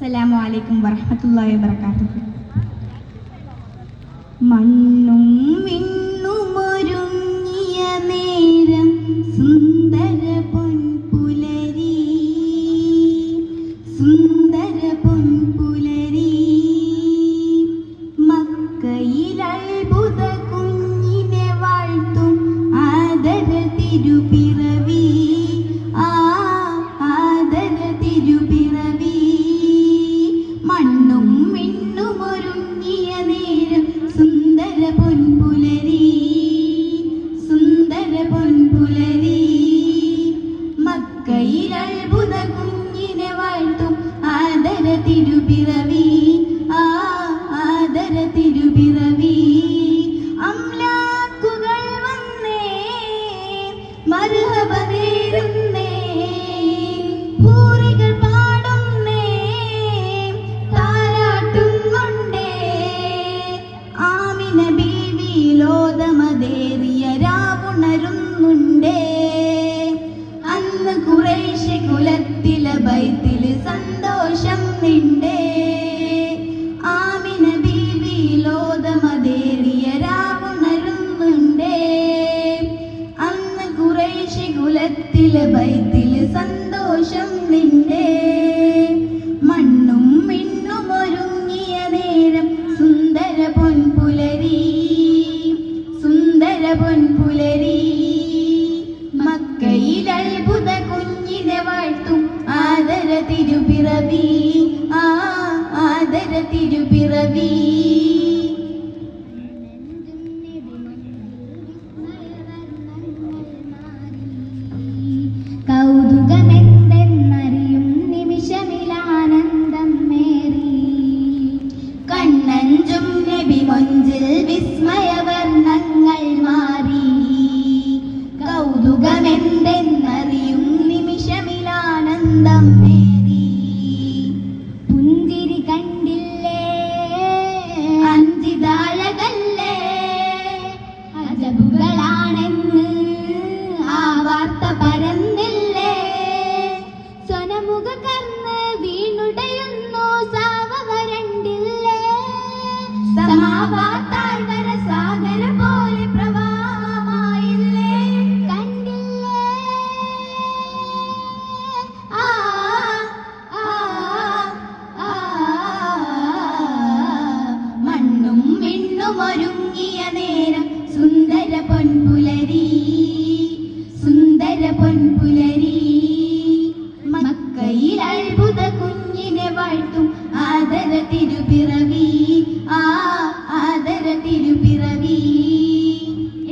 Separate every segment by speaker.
Speaker 1: അസ്സലാമു അലൈക്കും വറഹ്മത്തുള്ളാഹി വബറകാതുഹു. മണ്ണും വിണ്ണുമൊരുങ്ങിയ നേരം സുന്ദര പൊൻപുലരി, സുന്ദര പൊൻപുലരി. മക്കയിൽ അത്ഭുത കുഞ്ഞിനെ വാഴ്ത്തും ആദര തിരുപിറവി, ആദര തിരുപിറവി. മണ്ണും വിണ്ണുമൊരുങ്ങിയ നേരം സുന്ദര പൊൻപുലരി, സുന്ദര പൊൻപുലരി. മക്കയിൽ അത്ഭുത കുഞ്ഞിനെ വാഴ്ത്തും ആദര തിരുപിറവി, ആദര തിരുപിറവി. അംലാക്കുകൾ വന്നേ മർഹബ നേരുന്നേ, ഹൂറികൾ പാടുന്നേ താരാട്ടുന്നുണ്ടേ. ആമിന ബീവി ലോകമതേറിയ രാവുണരുന്നുണ്ടേ. അന്ന് ഖുറൈശി കുലത്തിലെ ബൈത്തില് സന്തോഷം നിണ്ടേ. ആമിന ബീവി ലോകമതേറിയ രാവുണരുന്നുണ്ടേ. അന്ന് ഖുറൈശി കുലത്തിലെ ബൈത്തില് സന്തോഷം നിണ്ടേ. മണ്ണും മിണ്ണും ഒരുങ്ങിയ നേരം സുന്ദര പൊൻപുലരി, സുന്ദര പൊൻപുലരി. മക്കയിൽ അത്ഭുത കുഞ്ഞിനെ വാഴ്ത്തും ആദര തിരുപിറവി, ആദര തിരുപിറവി. കൗതുകമെന്തെന്നറിയും നിമിഷമിലാനന്ദം മേറി. കണ്ണഞ്ചും നബി മൊഞ്ചിൽ വിസ്മയവർണ്ണങ്ങൾ മാറി. കൗതുകമെന്തെന്നറിയും നിമിഷമിലാനന്ദം മേറി. പുഞ്ചിരി കണ്ടില്ലേ അഞ്ചിതാഴകല്ലേ, അജബുകളാണെന്ന് ആ വാർത്ത പരന്നില്ലേ. സ്വനമുഖ കർന്ന് വീണുടയുന്നു സാവകരണ്ടില്ലേ. സമാവാത്താഴ്വര സാഗര പോലെ പ്രവാഹമായില്ലേ. കണ്ടില്ലേ ആ ആ ആ. മണ്ണും വിണ്ണും ഒരുങ്ങിയ നേരം സുന്ദര പൊൻപുലരി, സുന്ദര പൊൻപുലരി. മക്കയിൽ അത്ഭുത കുഞ്ഞിനെ വാഴ്ത്തും ആദര തിരുപിറവി, ആദര തിരുപിറവി.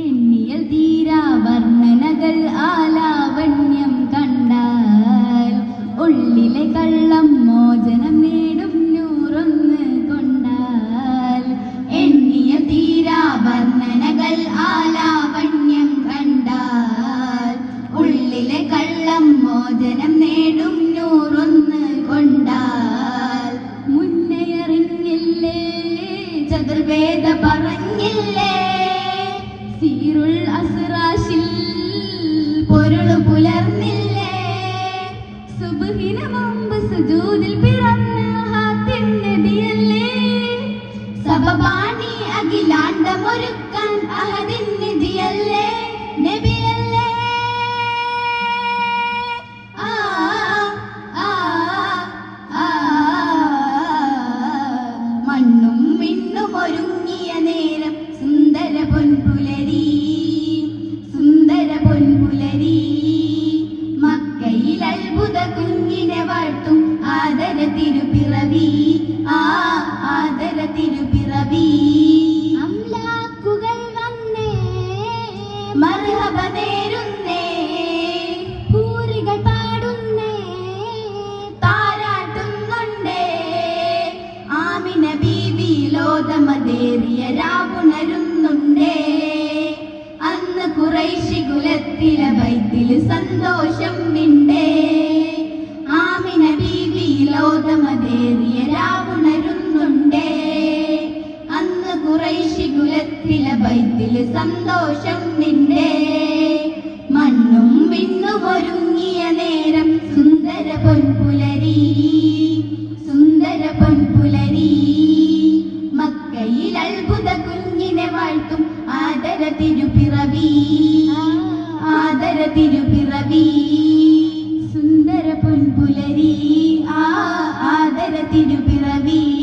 Speaker 1: എണ്ണിയൽ തീരാ വർണ്ണനകൾ ആലാവണ്യം കണ്ടാൽ. ഉള്ളിലെ കള്ളം മോചനം നേടും നൂറൊന്ന് കൊണ്ടാൽ. എണ്ണിയ തീരാ വർണ്ണനകൾ ആലാവണ്യം കണ്ടാൽ. ഉള്ളിലെ കള്ളം മോചനം നേടും നൂറൊന്ന് കൊണ്ടാൽ. മുന്നേ അറിഞ്ഞില്ലേ ചതുർവേദ പറഞ്ഞില്ലേ. സീറുൽ അസ്റാശിൽ പൊരുളു പുലർന്നില്ലേ. സുബ്ഹിന് മുമ്പ് സുജൂദിൽ പിറന്ന ഹാത്തിം നബിയല്ലേ. സബബാണി അഖിലാണ്ടമൊരുക്കാൻ അഹദിൻ നിധിയല്ലേ, നബിയല്ലേ. ആ ആ ആ. മണ്ണും വിണ്ണും ഒരുങ്ങിയ നേരം സുന്ദര പൊൻപുലരി, സുന്ദര പൊൻപുലരി. മക്കയിൽ അത്ഭുത കുഞ്ഞിനെ വാഴ്ത്തും ആദര തിരുപിറവി, ആദര തിരുപിറവി. അംലാക്കുകൾ വന്നേ മർഹബ നേരുന്നേ, ഹൂറികൾ പാടുന്നേ താരാട്ടുന്നുണ്ടേ. ആമിന ബീവി ലോകമതേറിയ രാവുണരുന്നുണ്ടേ. അന്ന് ഖുറൈശി കുലത്തിലെ ബൈത്തില് സന്തോഷം നിണ്ടേ. ആമിന ബീവി ലോകമതേറിയ രാവുണരുന്നുണ്ടേ. അന്ന് ഖുറൈശി കുലത്തിലെ ബൈത്തില് സന്തോഷം നിണ്ടേ. മണ്ണും വിണ്ണും ഒരുങ്ങിയ നേരം സുന്ദര പൊൻപുലരി, സുന്ദര തിരുപിറവി സുന്ദര പൊൻപുലരി ആദര തിരുപിറവി